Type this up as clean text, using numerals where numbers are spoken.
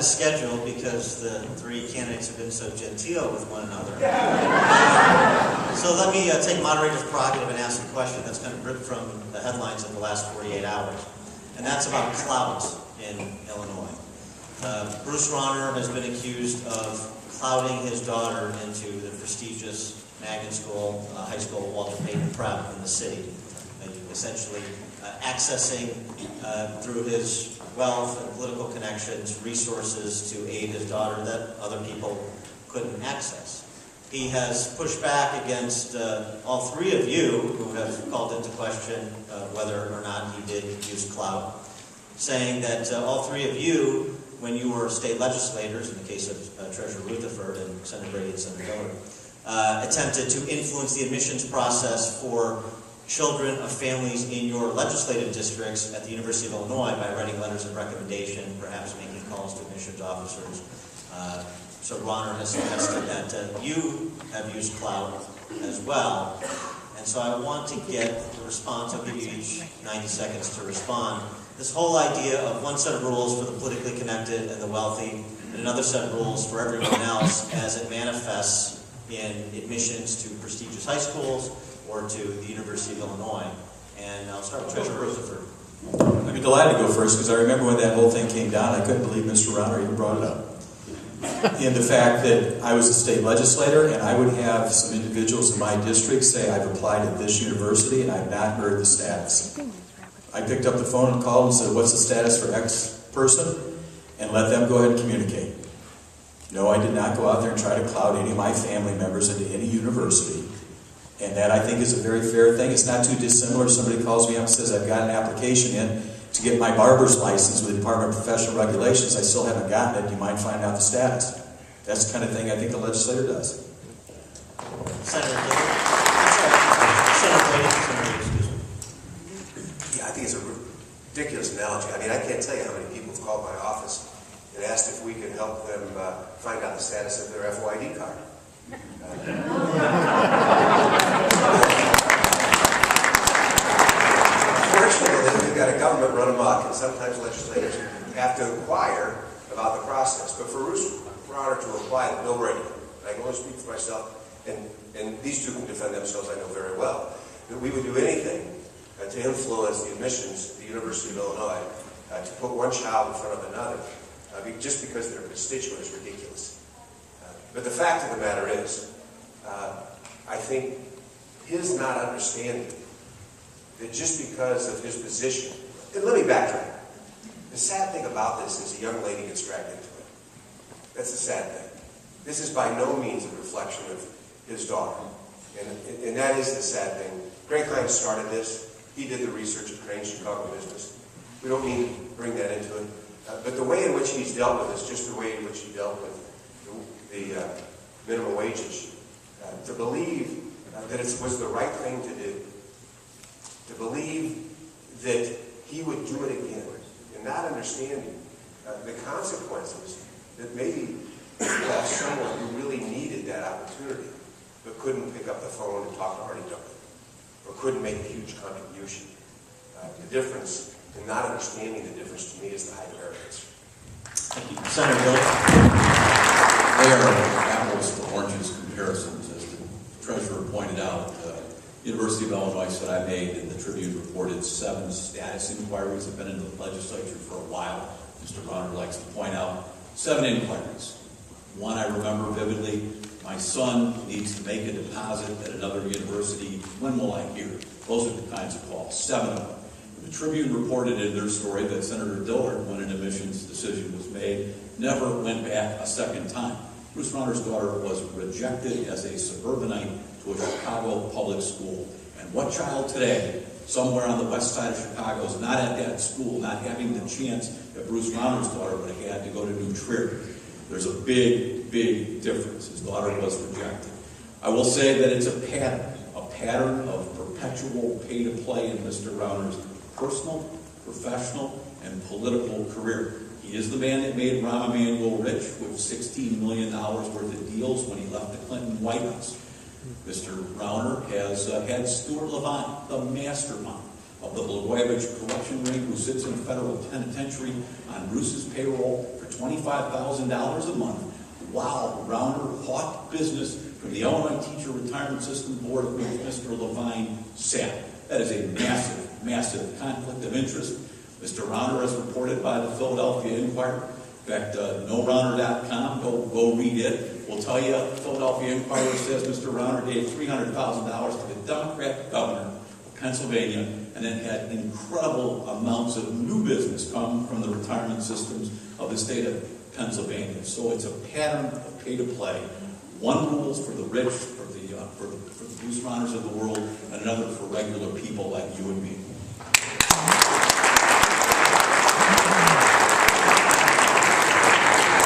of schedule because the three candidates have been so genteel with one another. So let me take moderator's prerogative and ask a question that's kind of ripped from the headlines of the last 48 hours. And that's about clout in Illinois. Bruce Rauner has been accused of clouting his daughter into the prestigious magnet school, high school, Walter Payton Prep in the city. Essentially accessing through his wealth and political connections, resources to aid his daughter that other people couldn't access. He has pushed back against all three of you who have called into question whether or not he did use clout, saying that all three of you, when you were state legislators, in the case of Treasurer Rutherford and Senator Brady and Senator Miller, attempted to influence the admissions process for children of families in your legislative districts at the University of Illinois by writing letters of recommendation, perhaps making calls to admissions officers. So Rauner has suggested that you have used clout as well. And so I want to get the response. I'll give you each 90 seconds to respond. This whole idea of one set of rules for the politically connected and the wealthy, and another set of rules for everyone else as it manifests in admissions to prestigious high schools or to the University of Illinois. And I'll start with Treasurer Rutherford. I'd be delighted to go first because I remember when that whole thing came down, I couldn't believe Mr. Rauner even brought it up. And the fact that I was a state legislator and I would have some individuals in my district say I've applied at this university and I've not heard the status. I picked up the phone and called and said, what's the status for X person? And let them go ahead and communicate. No, I did not go out there and try to cloud any of my family members into any university. And that, I think, is a very fair thing. It's not too dissimilar. Somebody calls me up and says, I've got an application in to get my barber's license with the Department of Professional Regulations. I still haven't gotten it. Do you mind finding out the status? That's the kind of thing I think the legislator does. Senator Miller. Senator Brady, excuse me. Yeah, I think it's a ridiculous analogy. I mean, I can't tell you how many people have called my office and asked if we can help them find out the status of their FYD card. Fortunately, we've got a government run amok, and sometimes legislators have to inquire about the process. But for Rauner to apply to Bill Brady, and I can only speak for myself, and these two can defend themselves, I know very well, that we would do anything to influence the admissions at the University of Illinois, to put one child in front of another, just because they're constituent is ridiculous. But the fact of the matter is, I think his not understanding that just because of his position, and let me backtrack. The sad thing about this is a young lady gets dragged into it. That's the sad thing. This is by no means a reflection of his daughter. And that is the sad thing. Greg Klein started this. He did the research at Crane Chicago Business. We don't mean to bring that into it. But the way in which he's dealt with this, just the way in which he dealt with the minimum wage issue, to believe that it was the right thing to do, to believe that he would do it again, and not understanding the consequences that maybe someone who really needed that opportunity but couldn't pick up the phone and talk to Arnie Duncan, or couldn't make a huge contribution. The difference in not understanding the difference to me is the high variance. Thank you. Senator Bill. They are apples to oranges comparisons, as the treasurer pointed out. University of Illinois said I made, and the Tribune reported 7 status inquiries have been in the legislature for a while. Mr. Rauner likes to point out 7 inquiries. One I remember vividly, my son needs to make a deposit at another university. When will I hear? Those are the kinds of calls, 7 of them. The Tribune reported in their story that Senator Dillard, when an admissions decision was made, never went back a second time. Bruce Rauner's daughter was rejected as a suburbanite to a Chicago public school. And what child today, somewhere on the west side of Chicago, is not at that school, not having the chance that Bruce Rauner's daughter would have had to go to New Trier? There's a big, big difference. His daughter was rejected. I will say that it's a pattern of perpetual pay-to-play in Mr. Rauner's personal, professional, and political career. He is the man that made Rahm Emanuel rich with $16 million worth of deals when he left the Clinton White House. Mr. Rauner has had Stuart Levine, the mastermind of the Blagojevich collection ring who sits in a federal penitentiary on Bruce's payroll for $25,000 a month, while Rauner hawked business from the Illinois Teacher Retirement System Board of which Mr. Levine sat. That is a massive, massive conflict of interest. Mr. Rauner, as reported by the Philadelphia Inquirer, in fact, norauner.com, go read it, will tell you Philadelphia Inquirer says Mr. Rauner gave $300,000 to the Democratic governor of Pennsylvania and then had incredible amounts of new business come from the retirement systems of the state of Pennsylvania. So it's a pattern of pay to play. One rules for the rich, for the Bruce Rauners of the world, and another for regular people like you and me.